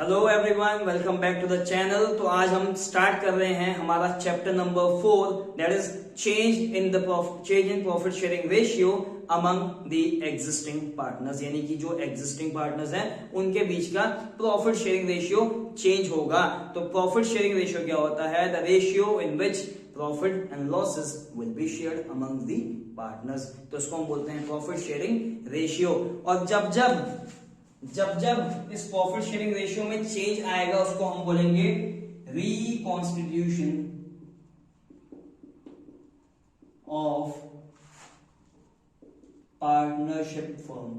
Hello everyone, welcome back to the channel. तो आज हम स्टार्ट कर रहे हैं हमारा chapter number 4, that is change in profit sharing ratio among the existing partners. यानी कि जो एग्जिस्टिंग पार्टनर्स हैं उनके बीच का प्रॉफिट शेयरिंग रेशियो चेंज होगा। तो प्रॉफिट शेयरिंग रेशियो क्या होता है? The ratio in which profit and losses will be shared among the partners. तो इसको हम बोलते हैं प्रॉफिट शेयरिंग रेशियो। और जब जब इस प्रॉफिट शेयरिंग रेशियो में चेंज आएगा उसको हम बोलेंगे रिकॉन्स्टिट्यूशन ऑफ पार्टनरशिप फर्म।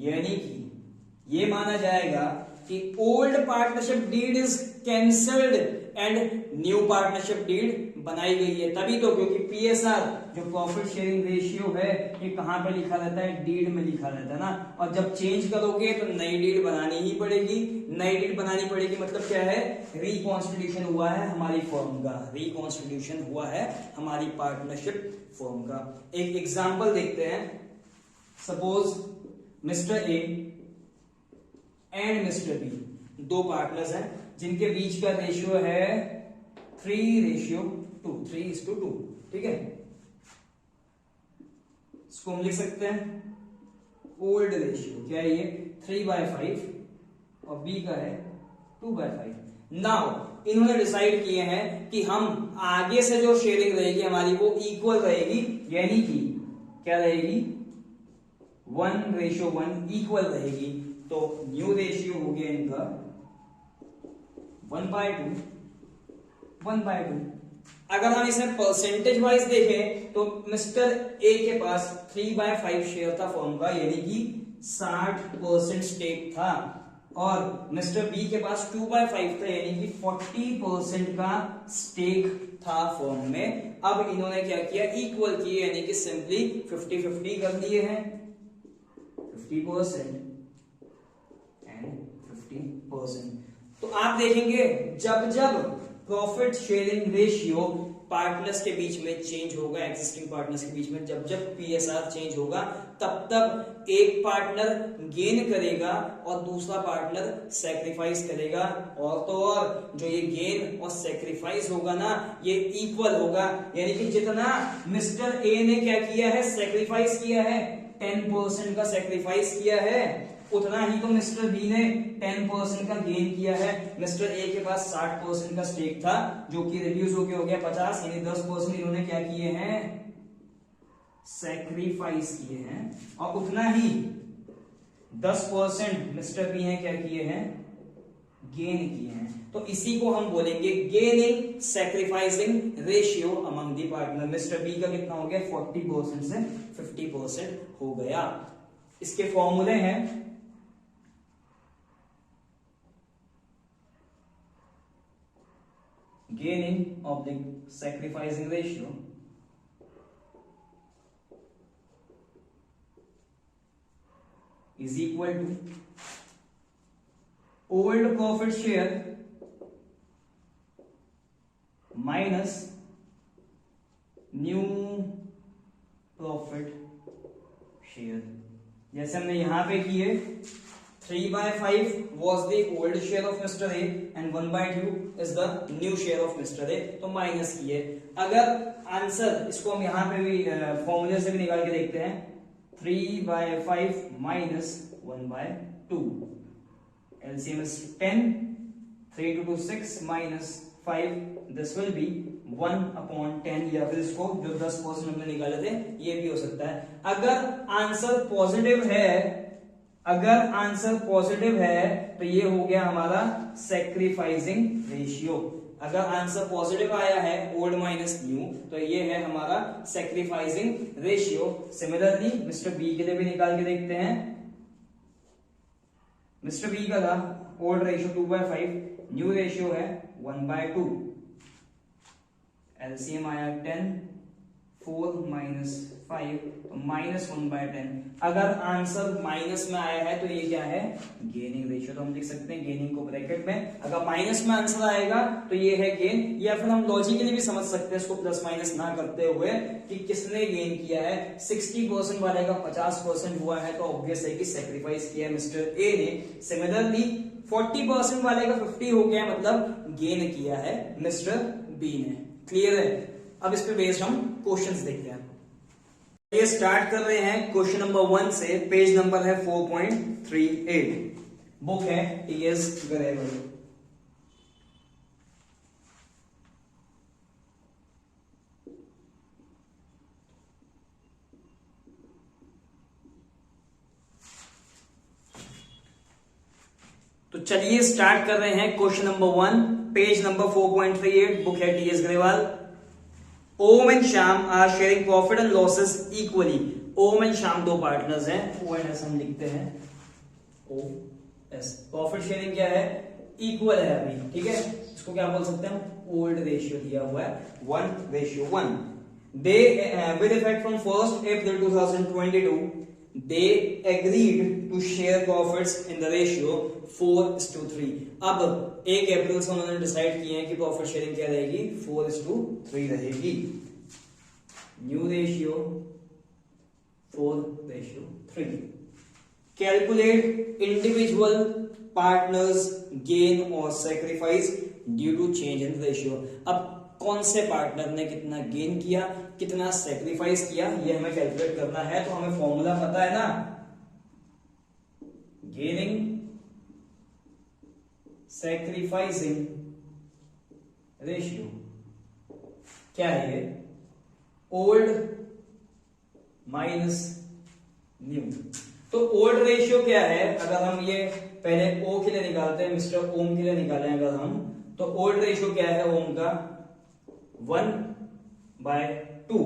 यानी कि ये माना जाएगा कि old partnership deed is cancelled and new partnership deed बनाई गई है। तभी तो, क्योंकि पीएसआर जो प्रॉफिट शेयरिंग रेशियो है ये कहां पे लिखा रहता है? डीड में लिखा रहता है ना। और जब चेंज करोगे तो नई डीड बनानी ही पड़ेगी। नई डीड बनानी पड़ेगी मतलब क्या है? रिकॉन्स्टिट्यूशन हुआ है हमारी फर्म का, रिकॉन्स्टिट्यूशन हुआ है हमारी पार्टनरशिप फर्म का। एक एग्जांपल देखते हैं। Suppose mister A and mister B दो पार्टनर्स हैं जिनके बीच का रेशियो है 3:2, 3:2। ठीक है, इसको हम लिख सकते हैं ओल्ड रेशियो। क्या है ये? 3/5 और बी का है 2/5। नाउ इन्होंने डिसाइड किए हैं कि हम आगे से जो शेयरिंग रहेगी हमारी वो इक्वल रहेगी। यानी कि क्या रहेगी? 1:1 इक्वल रहेगी। तो न्यू रेशियो हो गया इनका 1/2, 1/2। अगर हम इसे परसेंटेज वाइज देखें तो मिस्टर ए के पास 3/5 शेयर था फर्म का, यानी कि 60% स्टेक था। और मिस्टर बी के पास 2/5 था, यानी कि 40% का स्टेक था फर्म में। अब इन्होंने क्या किया? इक्वल किए, यानी कि सिंपली 50-50 कर दिए हैं। 50% एंड 50%। तो आप देखेंगे जब प्रॉफिट शेयरिंग रेशियो पार्टनर्स के बीच में चेंज होगा, एग्जिस्टिंग पार्टनर्स के बीच में जब पीएसआर चेंज होगा तब एक पार्टनर गेन करेगा और दूसरा पार्टनर सैक्रिफाइस करेगा। और तो और जो ये गेन और सैक्रिफाइस होगा ना, ये इक्वल होगा। यानी कि जितना मिस्टर ए ने क्या किया है? सैक्रिफाइस किया है, 10% का सैक्रिफाइस किया है, उतना ही तो मिस्टर बी ने 10% का गेन किया है। मिस्टर ए के पास 60% का स्टेक था जो कि रिड्यूस होके हो गया 50, यानी 10% इन्होंने क्या किए हैं? सैक्रिफाइस किए हैं। और उतना ही 10% मिस्टर बी ने क्या किए हैं? गेन किए हैं। तो इसी को हम बोलेंगे gaining sacrificing ratio among the partner. Mister B का कितना हो गया? 40% से 50% हो गया। इसके फॉर्मूले हैं gaining of the sacrificing ratio is equal to old profit share minus new profit share। जैसे हमने यहां पे किए 3/5 was the old share of Mr. A and 1/2 is the new share of Mr. A। तो माइनस किए। अगर answer इसको हम यहां पे भी फॉर्मूले से भी निकाल के देखते हैं। 3/5 minus 1/2, LCM is 10, 3 to 6 minus 5, this will be 1/10। या फिर इसको जो 10% हमने निकाले थे ये भी हो सकता है। अगर आंसर पॉजिटिव है तो ये हो गया हमारा सैक्रिफाइसिंग रेशियो। अगर आंसर पॉजिटिव आया है ओल्ड माइनस न्यू तो ये है हमारा sacrificing ratio. Similarly mister B के लिए भी निकाल के देखते हैं। मिस्टर बी का था ओल्ड रेशियो 2/5, न्यू रेशियो है 1/2। एलसीएम आया 10, 4 माइनस 5 तो -1/10। अगर आंसर माइनस में आया है तो ये क्या है, गेनिंग रेशियो। तो हम लिख सकते हैं गेनिंग को ब्रैकेट में, अगर माइनस में आंसर आएगा तो ये है गेन। या फिर हम लॉजिकली भी समझ सकते हैं इसको प्लस माइनस ना करते हुए कि किसने गेन किया है। 60% वाले का 50% हुआ है तो ऑब्वियस है कि सेक्रीफाइस किया है मिस्टर ए ने। सिमिलरली 40% वाले का 50 हो गया, मतलब गेन किया है मिस्टर बी ने। क्लियर है? अब इस पे बेस्ड हम क्वेश्चंस देखते हैं। ये स्टार्ट कर रहे हैं क्वेश्चन नंबर 1 से। पेज नंबर है 4.38, बुक है टीएस गरेवाल। तो चलिए स्टार्ट कर रहे हैं question number 1, page number 4.38, book है TS Grewal. Om and Shyam are sharing profit and losses equally. Om and Shyam दो पार्टनर्स हैं, ओ एंड एस हम लिखते हैं, ओ एस। प्रॉफिट शेयरिंग क्या है, इक्वल है अभी, ठीक है। इसको क्या बोल सकते हैं हम, ओल्ड रेशियो दिया हुआ है 1:1। They with effect from 1st April 2022 they agreed to share profits in the ratio 4:3। अब 1 अप्रैल से उन्होंने डिसाइड किए हैं कि प्रॉफिट शेयरिंग क्या रहेगी, 4:3 रहेगी। New ratio 4:3। Calculate individual partners gain और sacrifice due to change in ratio. अब कौन से पार्टनर ने कितना गेन किया, कितना सेक्रीफाइस किया, ये हमें कैलकुलेट करना है। तो हमें फॉर्मूला पता है ना, गेनिंग सैक्रिफाइसिंग रेशियो क्या है, ओल्ड माइनस न्यू। तो ओल्ड रेशियो क्या है, अगर हम ये पहले ओ के लिए निकालते हैं, मिस्टर ओम के लिए निकालें अगर हम, तो ओल्ड रेशियो क्या है ओम का, 1/2।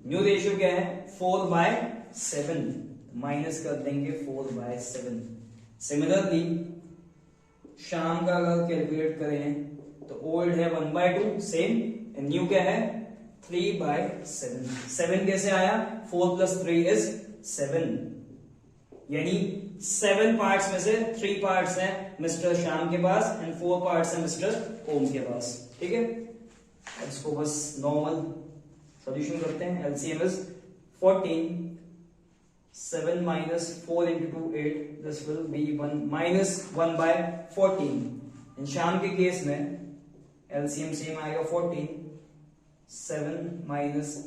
न्यू रेशियो क्या है, 4/7, माइनस कर देंगे 4/7। सिमिलरली शाम का अगर कैलकुलेट करें तो ओल्ड है 1/2 सेम, न्यू क्या है 3/7। 7 कैसे आया, 4 + 3 = 7, यानी 7 पार्ट्स में से 3 पार्ट्स हैं मिस्टर श्याम के पास एंड 4 पार्ट्स हैं मिस्टर ओम के पास, ठीक है। इसको बस नॉर्मल सॉल्यूशन करते हैं। LCM is 14, 7 - 4 × 2 8, this will be 1/14। इन शाम के केस में एलसीएम सेम आएगा 14, 7 -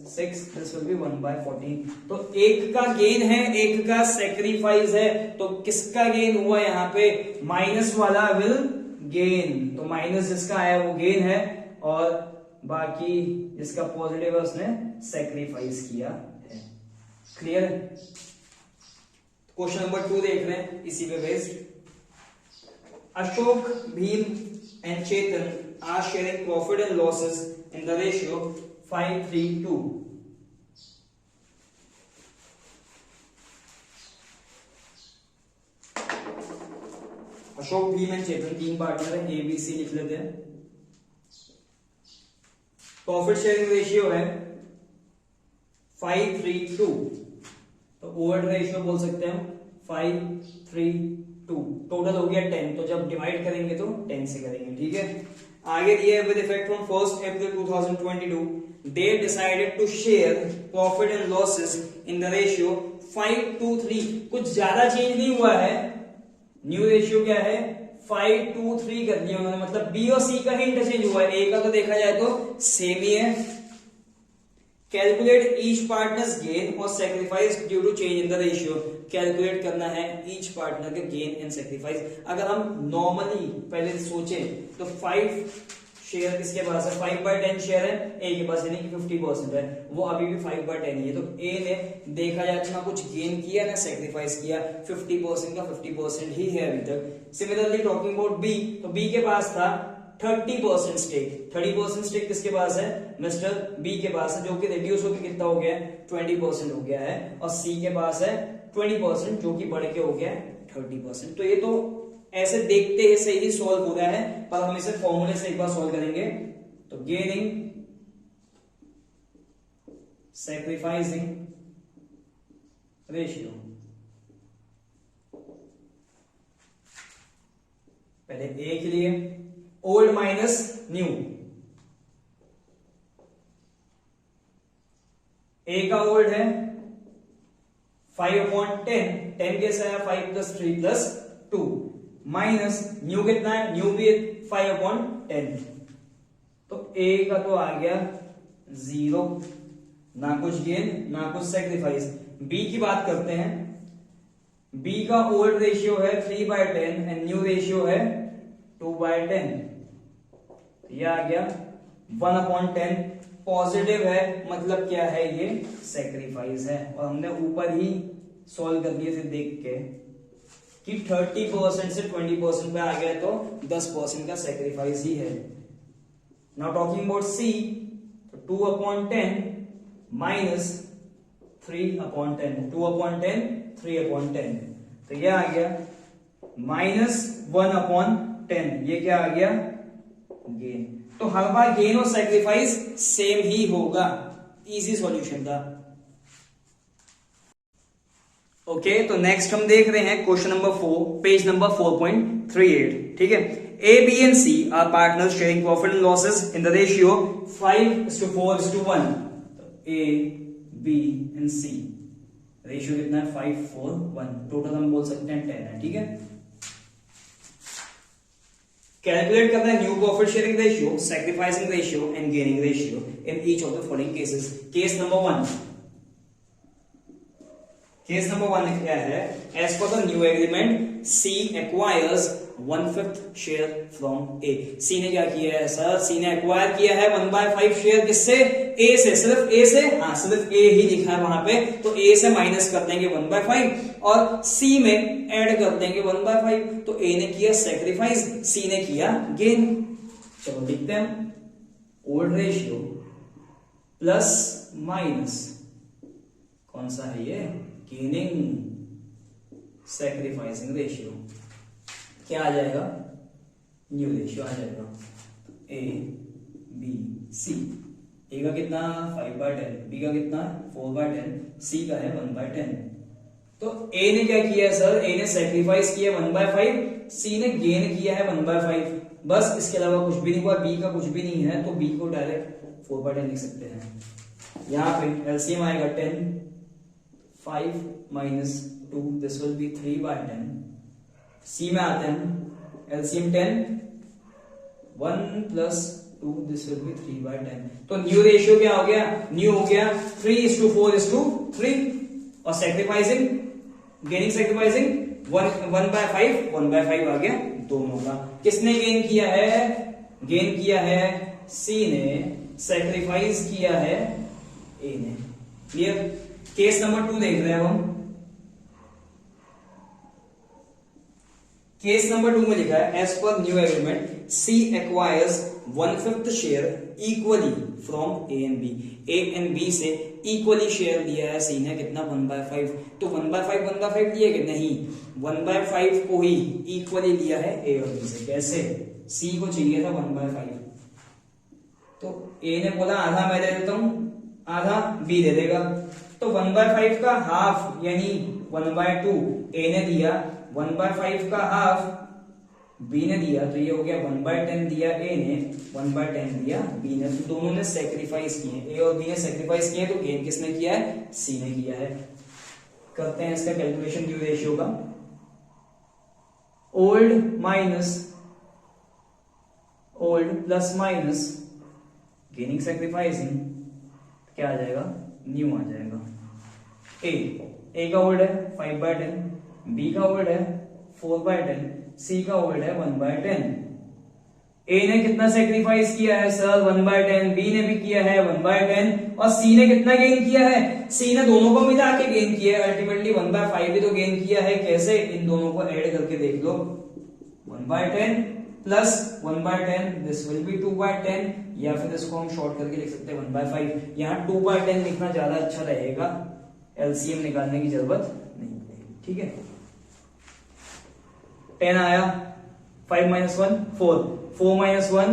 6, दिस विल बी 1/14। तो एक का गेन है, एक का सेक्रीफाइस है, तो किसका गेन हुआ यहाँ पे, माइनस वाला विल गेन। तो माइनस जिसका आया वो गेन है और बाकी जिसका पॉजिटिव है उसने सेक्रीफाइस किया है। क्लियर है? क्वेश्चन नंबर 2 देख रहे हैं इसी पे based. Ashok, Bhim and Chetan are sharing profit and losses in the ratio 5:3:2। Ashok, Bhim and Chetan तीन पार्टनर है, ए बी सी लिख लेते हैं। प्रॉफिट शेयरिंग रेशियो है 5:3:2, तो ओल्ड रेशियो बोल सकते हैं हम 5:3:2। टोटल हो गया 10, तो जब डिवाइड करेंगे तो 10 से करेंगे, ठीक है। आगे दिया है with effect from 1st April 2022 they decided to share profit and losses in the ratio 5:3। कुछ ज्यादा चेंज नहीं हुआ है, न्यू रेशियो क्या है 5:3 कर दिया उन्होंने, मतलब बी और सी का ही इंटरचेंज हुआ है, ए का तो देखा जाए तो सेम ही है। कैलकुलेट ईच पार्टनर्स गेन और sacrifice due to change in the ratio. Calculate करना है ईच पार्टनर के गेन एंड सेक्रीफाइस। अगर हम नॉर्मली पहले सोचें तो 5 शेयर किसके पास है, 5/10 शेयर है ए के पास, यानी कि 50% है, वो अभी भी 5/10 ही है। तो ए ने देखा जाए तो ना कुछ गेन किया ना सेक्रीफाइस किया, 50% का 50% ही है अभी तक। सिमिलरली टॉकिंग अबाउट बी, तो बी के पास था 30% स्टेक। 30% स्टेक किसके पास है, मिस्टर बी के पास है, जो कि रिड्यूस होकर कितना हो गया है 20% हो गया है। और सी के पास है 20%, जो कि बढ़ के हो गया है 30%। तो ये तो ऐसे देखते ही सही ही सॉल्व हो रहा है, पर हम इसे फॉर्मूले से एक बार सॉल्व करेंगे। तो गेनिंग सैक्रिफाइसिंग रेशियो। पहले ए के लिए ओल्ड माइनस न्यू, ए का ओल्ड है 5/10, 10 कैसा है 5 + 3 + 2 माइनस न्यू कितना है, न्यू भी 5/10, तो ए का तो आ गया 0, ना कुछ गेन ना कुछ सैक्रिफाइस। बी की बात करते हैं, बी का ओल्ड रेशियो है 3/10 एंड न्यू रेशियो है 2/10, ये आ गया 1/10, पॉजिटिव है मतलब क्या है, ये सैक्रिफाइस है। और हमने ऊपर ही सॉल्व कर दिए थे देख के कि 30% से 20% पे आ गया तो 10% का सैक्रिफाइस ही है। Now talking about C, 2/10 minus 3/10, 2/10 3/10, तो ये आ गया -1/10, ये क्या आ गया गेन। तो हर बार गेन और सैक्रिफाइस सेम ही होगा, इजी सॉल्यूशन था। ओके, तो नेक्स्ट हम देख रहे हैं क्वेश्चन नंबर 4, पेज नंबर 4.38, ठीक है। A, B and C are partners sharing profit and losses in the ratio 5:4:1. A, B and C ratio कितना है 5:4:1, टोटल हम बोल सकते हैं 10 है, ठीक है। कैलकुलेट करना है new profit sharing ratio, sacrificing ratio and gaining ratio in each of the following cases. Case number 1, case number 1 क्या है, as per the new agreement C acquires 1/5 share from A. C ने क्या किया है sir, सी ने acquire किया है 1/5 share, किससे, ए से, सिर्फ ए से, हाँ सिर्फ ए ही लिखा है वहां पे, तो ए से माइनस कर देंगे 1/5 और सी में ऐड कर देंगे 1/5, तो ए ने किया सैक्रिफाइस, सी ने किया गेन। चलो लिखते हैं, ओल्ड रेशियो प्लस माइनस कौन सा है ये, गेनिंग सैक्रिफाइसिंग रेशियो, क्या आ जाएगा, न्यू रेशियो आ जाएगा। ए बी सी, ए का कितना 5/10, बी का कितना 4/10, सी का है 1/10। तो ए ने क्या किया सर, ए ने सैक्रिफाइस किया 1/5, सी ने गेन किया है 1/5, बस इसके अलावा कुछ भी नहीं हुआ। बी का कुछ भी नहीं है तो बी को डायरेक्ट 4/10 लिख सकते हैं। यहां पे एलसीएम आएगा 10, 5 - 2, दिस विल बी 3/10। सी में आते हैं, एलसीएम 10, 1 + 2, दिस विल बी 3/10। तो न्यू रेशियो क्या हो गया, न्यू हो गया 3:4:3, और सैक्रिफाइसिंग गेनिंग सैक्रिफाइसिंग 1/5 1/5 आ गया दोनों का। किसने गेन किया है, गेन किया है सी ने, सैक्रिफाइस किया है ए ने। क्लियर। केस नंबर 2 देख रहे हैं हम। केस नंबर 2 में लिखा है, as per new agreement C acquires 1/5 share equally from A and B. A and B से इक्वली शेयर लिया है सी ने, कितना 1/5। तो 1/5 लिया कि नहीं, 1/5 को ही इक्वली लिया है ए और बी से। कैसे, सी को चाहिए था 1/5, तो ए ने बोला आधा मैं दे देता हूं, आधा बी दे देगा। तो 1/5 का हाफ यानी 1/2 ए ने दिया, 1/5 का हाफ बी ने दिया, तो ये हो गया 1/10 दिया ए ने, 1/10 दिया बी ने। तो दोनों ने सैक्रिफाइस किए, ए और बी ने सैक्रिफाइस किए, तो गेन किसने किया है, सी ने किया है। करते हैं इसका कैलकुलेशन ड्यू रेशियो का। Old minus old plus minus gaining sacrificing, क्या आ जाएगा, न्यू आ जाएगा। ए का ओल्ड है 5/10, बी का ओल्ड है 4/10, सी का ओल्ड है 1/10। ए ने कितना सेक्रीफाइस किया है सर, 1/10, बी ने भी किया है 1/10, और सी ने कितना गेन किया है, सी ने दोनों को मिला के गेन किया है, अल्टीमेटली 1/5 भी तो गेन किया है। कैसे, इन दोनों को ऐड करके देख लो, 1/10 प्लस 1/10, दिस विल बी 2/10, या फिर इसको हम शॉर्ट करके लिख सकते हैं 1/5। यहाँ 2/10 लिखना ज्यादा अच्छा रहेगा, एलसीएम निकालने की जरूरत नहीं पड़ेगी, ठीक है। 10 आया, 5 - 1 4, 4 - 1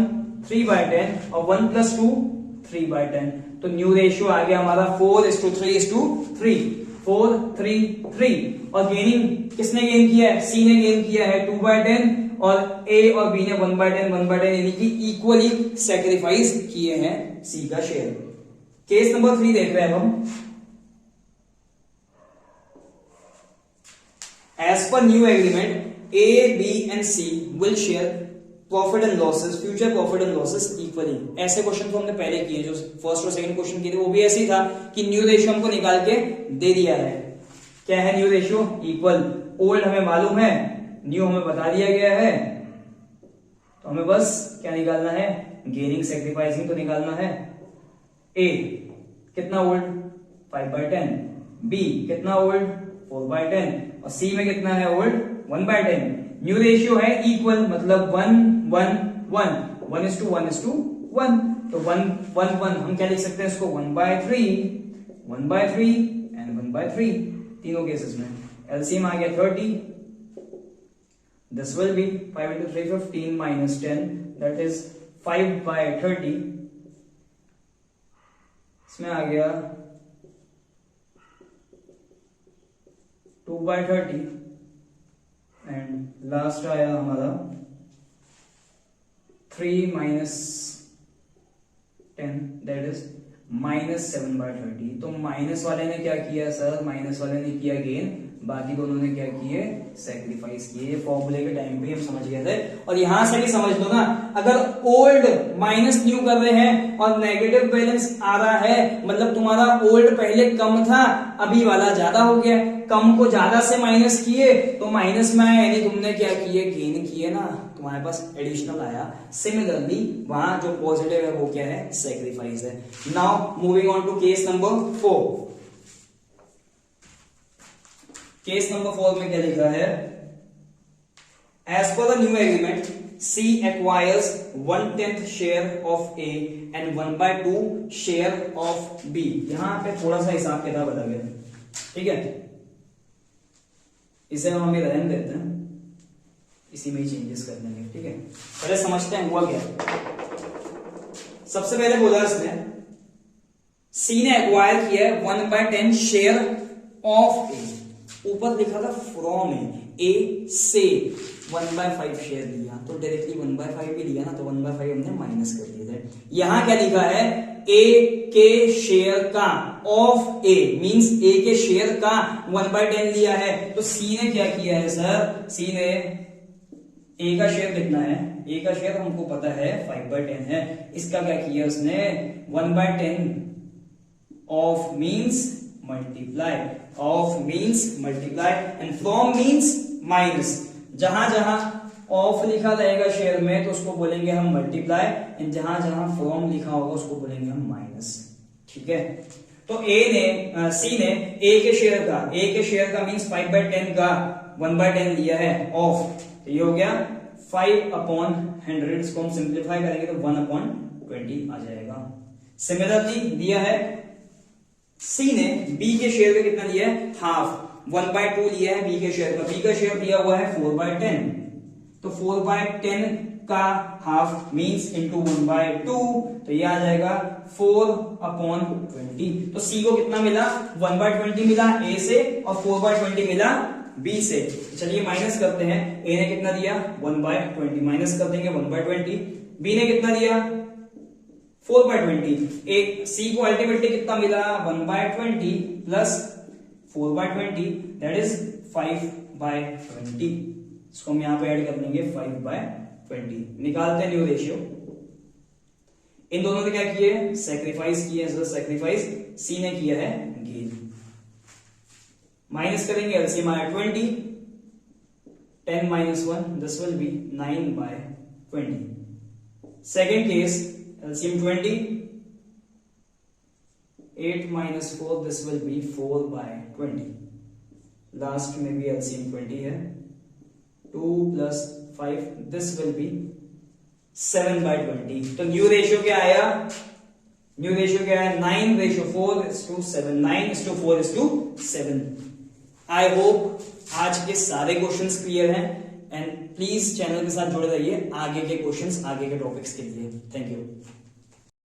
3/10, और 1 + 2 3/10। तो न्यू रेशियो आ गया हमारा 4:3:3, 4:3:3। और गेनिंग किसने गेन किया है? सी ने गेन किया है 2/10, और ए और बी ने 1/10 1/10 यानी कि इक्वली सेक्रीफाइस किए हैं सी का शेयर। केस नंबर 3 देख रहे हैं हम। As per new agreement A B and C will share profit and losses, future profit and losses equally. ऐसे क्वेश्चन तो हमने पहले किए, जो फर्स्ट और सेकंड क्वेश्चन किए थे वो भी ऐसे ही था कि न्यू रेशियो हमको निकाल के दे दिया है। क्या है न्यू रेशियो? इक्वल। ओल्ड हमें मालूम है, न्यू हमें बता दिया गया है, तो हमें बस क्या निकालना है? गेनिंग सेक्रीफाइसिंग तो निकालना है। ए कितना ओल्ड? 5/10। बी कितना ओल्ड? 4/10। और सी में कितना है ओल्ड? 1/10। न्यू रेशियो है इक्वल, मतलब 1:1:1, 1:1:1। तो 1:1:1 हम क्या लिख सकते हैं इसको? 1/3, 1/3 एंड 1/3 तीनों केसेस में। एलसीएम आ गया 30। This will be 5 into 3 15 minus 10, that is 5/30। इसमें आ गया 2/30 एंड लास्ट आया हमारा 3 minus 10, that is -7/30। तो माइनस वाले ने क्या किया सर? माइनस वाले ने किया गेन, बाकी दोनों ने क्या किए? सेक्रीफाइस किए। ये फॉर्मूले के टाइम पे हम समझ गए थे। और यहां से भी समझ लो ना, अगर ओल्ड माइनस न्यू कर रहे हैं और नेगेटिव बैलेंस आ रहा है, मतलब तुम्हारा ओल्ड पहले कम था, अभी वाला ज्यादा हो गया। कम को ज्यादा से माइनस किए तो माइनस में आया, यानी तुमने क्या किए? गेन किए ना, तुम्हारे पास एडिशनल आया। सिमिलरली वहां जो पॉजिटिव है वो क्या है? सेक्रीफाइस है। Now moving on to case number 4। Case number 4 में क्या लिखा है? As per the new agreement C acquires 1/10 share of A and 1/2 share of B। यहां पे थोड़ा सा हिसाब किताब बता गया, ठीक है? इसे हम अभी रहने देते हैं, इसी में ही चेंजेस कर देंगे, ठीक है? पहले समझते हैं हुआ क्या। सबसे पहले बोला इसने, C ने एक्वायर किया है 1/10 शेयर ऑफ A। ऊपर लिखा था फ्रॉम ए से 1/5 शेयर लिया, तो डायरेक्टली 1/5 भी लिया ना, तो 1/5 हमने माइनस कर दिए थे। यहां क्या लिखा है? ए के शेयर का ऑफ ए, मींस ए के शेयर का 1/10 लिया है। तो सी ने क्या किया है सर? सी ने ए का शेयर कितना है? ए का शेयर हमको पता है 5/10 है। इसका क्या किया उसने? 1/10 of means multiply, of means multiply and from means minus. जहां जहां ऑफ लिखा रहेगा शेयर में तो उसको बोलेंगे हम मल्टीप्लाई, एंड जहां जहां फ्रॉम लिखा होगा उसको बोलेंगे हम माइनस, ठीक है? तो सी ने ए के शेयर का मींस 5/10 का 1/10 लिया है ऑफ, तो ये हो गया 5/100। इसको हम सिंप्लीफाई करेंगे तो 1/20 आ जाएगा। सिमिलरली दिया है सी ने बी के शेयर में कितना लिया है? हाफ, 1/2 लिया है बी के शेयर का। बी का शेयर दिया हुआ है 4/10, तो 4/10 का हाफ मींस इंटू 1/2, तो ये आ जाएगा 4/20। तो सी को कितना मिला? 1/20 मिला ए से और 4/20 मिला बी से। चलिए माइनस करते हैं। ए ने कितना दिया? 1/20, माइनस कर देंगे 1/20। बी ने कितना दिया? 4/20। एक सी को अल्टीमेटली कितना मिला? 1/20 प्लस 4/20, दैट इज 5/20। इसको हम यहां पे ऐड कर देंगे 5/20। निकालते हैं न्यू रेशियो। इन दोनों ने क्या किए? सेक्रीफाइस किए। सेक्रीफाइस सी ने किया है गेन। माइनस करेंगे, एलसीएम आया 20, 10 minus 1, this will be 9/20। Second case, LCM 20, 8 minus 4, this will be 4/20। Last में भी LCM 20 है, 2 plus 5, this will be 7/20। तो न्यू रेशियो क्या आया? न्यू रेशियो क्या है? 9:4:7, 9:4:7। आई होप आज के सारे क्वेश्चंस क्लियर हैं, एंड प्लीज चैनल के साथ जुड़े रहिए आगे के क्वेश्चंस, आगे के टॉपिक्स के लिए। Thank you.